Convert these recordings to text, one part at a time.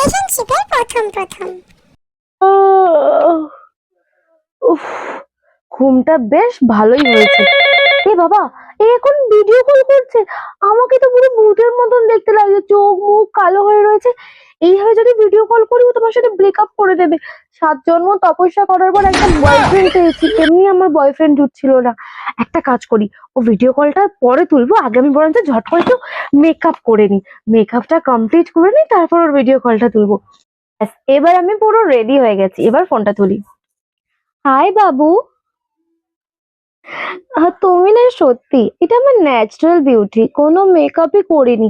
রিলেশনশিপের প্রথম আহ, উফ, ঘুমটা বেশ ভালোই হয়েছে। এ বাবা, এ এখন ভিডিও কল করছে। আমাকে তো পুরো ভূতের মতন দেখতে লাগছে, চোখ মুখ কালো হয়ে রয়েছে। এইভাবে যদি ভিডিও কল করি ও তোমার সাথে ব্রেকআপ করে দেবে। 7 জন্ম তপস্যা করার পর একটা বয়ফ্রেন্ড পেয়েছি, এমনি আমার বয়ফ্রেন্ড জুটছিল না। একটা কাজ করি, ও ভিডিও কলটা পরে তুলবো, আগে আমি বরঞ্চ ঝট করে একটু মেকআপ করে নিই। মেকআপটা কমপ্লিট করে নিই, তারপর ওর ভিডিও কলটা তুলবো। ব্যাস, এবার আমি পুরো রেডি হয়ে গেছি, এবার ফোনটা তুলি। হাই বাবু। তুমি না সত্যি, এটা আমার ন্যাচারাল বিউটি, কোনো মেকআপই করিনি,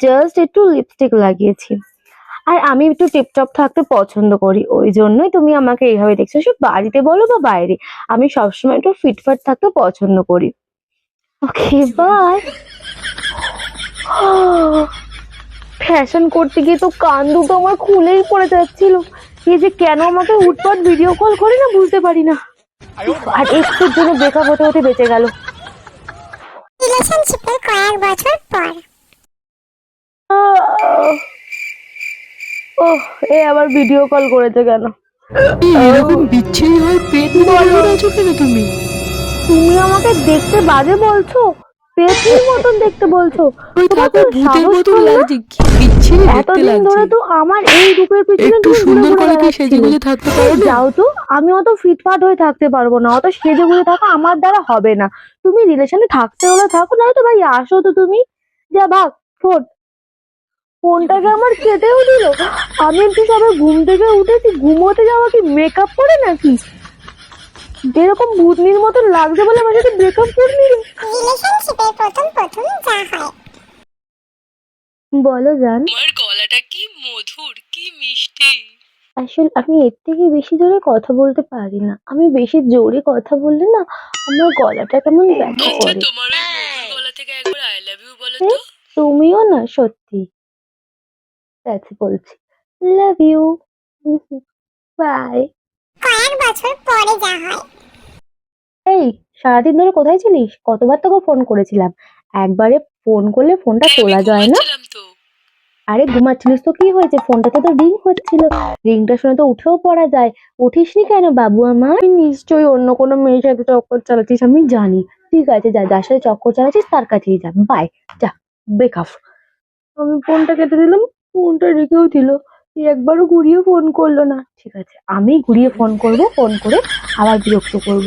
জাস্ট একটু লিপস্টিক লাগিয়েছি। আর আমি একটু টিপটপ থাকতে পছন্দ করি, ওই জন্যই তুমি আমাকে এইভাবে দেখছো। সে বাড়িতে বলো বা বাইরে, আমি সবসময় একটু ফিটফাট থাকতে পছন্দ করি। Okay bye. ফ্যাশন করতে গিয়ে তো কান দুটো আমার খুলেই পড়ে যাচ্ছিল। এই যে কেন আমাকে হুটপাট ভিডিও কল করে না বুঝতে পারি না। আর একটুর জন্য ব্রেকআপ হতে হতে বেঁচে গেল। রিলেশনশিপের কয়েক বছর পর। ওহ, এ আবার ভিডিও কল করেছে কেন? এরকম বিচ্ছিরি হয়ে পেট বলো আছো কেন তুমি? তুমি আমাকে দেখতে বাজে বলছো? পেতনির মতন দেখতে বলছো? ওই তোমার থাকো, তো ভূতের সাহস মতন কম না? লাগছে, কি বিচ্ছিরি দেখতে এতদিন লাগছে। ধরে তো আমার এই রূপের পিছনে একটু তুমি ঘুরে সুন্দর ঘুরে করে কি সেজে বেড়াচ্ছিলে। গুজে থাকতে পারো না? যাও তো, আমি অত ফিটফাট হয়ে থাকতে পারবো না, অত সেজে গুজে থাকা আমার দ্বারা হবে না। তুমি রিলেশনে থাকতে হলে থাকো, না তো ভাই আসো তো তুমি। যা ভাগ, ফোন। ফোনটাকে আমার কেটেও দিল। আমি একটু সবে ঘুম থেকে উঠেছি, ঘুমোতে যাওয়া কি মেকআপ করে নাকি? যেরকম ভূতনির মতন লাগছে বলে আমার সাথে ব্রেকআপ করে নিল। রিলেশনশিপের প্রথম যা হয়। বলো জান। তোমার গলাটা কি মধুর, কি মিষ্টি। আসলে আমি এর থেকে বেশি জোরে কথা বলতে পারি না, আমি বেশি জোরে কথা বললে না আমার গলাটা কেমন ব্যথা করে। তোমার ওই মধুর গলা থেকে একবার আই লাভ ইউ বলো এ, তো। তুমিও না সত্যি। আচ্ছা বলছি, লাভ ইউ, বাই। কয়েক বছর পরে যা হয়। এই, সারাদিন ধরে কোথায় ছিলিস? কতবার তোকে ফোন করেছিলাম, একবারে ফোন করলে ফোনটা তোলা যায় না। তো আরে ঘুমাচ্ছিলিস তো কি হয়েছে, ফোনটাতে তো রিং হচ্ছিল, রিংটা শুনে তো উঠেও পড়া যায়। উঠিসনি কেন বাবু আমার? তুই নিশ্চয়ই অন্য কোনো মেয়ের সাথে চক্কর চালাচ্ছিস, আমি জানি। ঠিক আছে, যা, যার সাথে চক্কর চালাচ্ছিস তার কাছেই যা, বাই, যা, ব্রেকআপ। আমি ফোনটা কেটে দিলাম, ফোনটা রেখেও দিল, একবারও ঘুরিয়ে ফোন করলো না। ঠিক আছে, আমি ঘুরিয়ে ফোন করব, ফোন করে আবার বিরক্ত করব।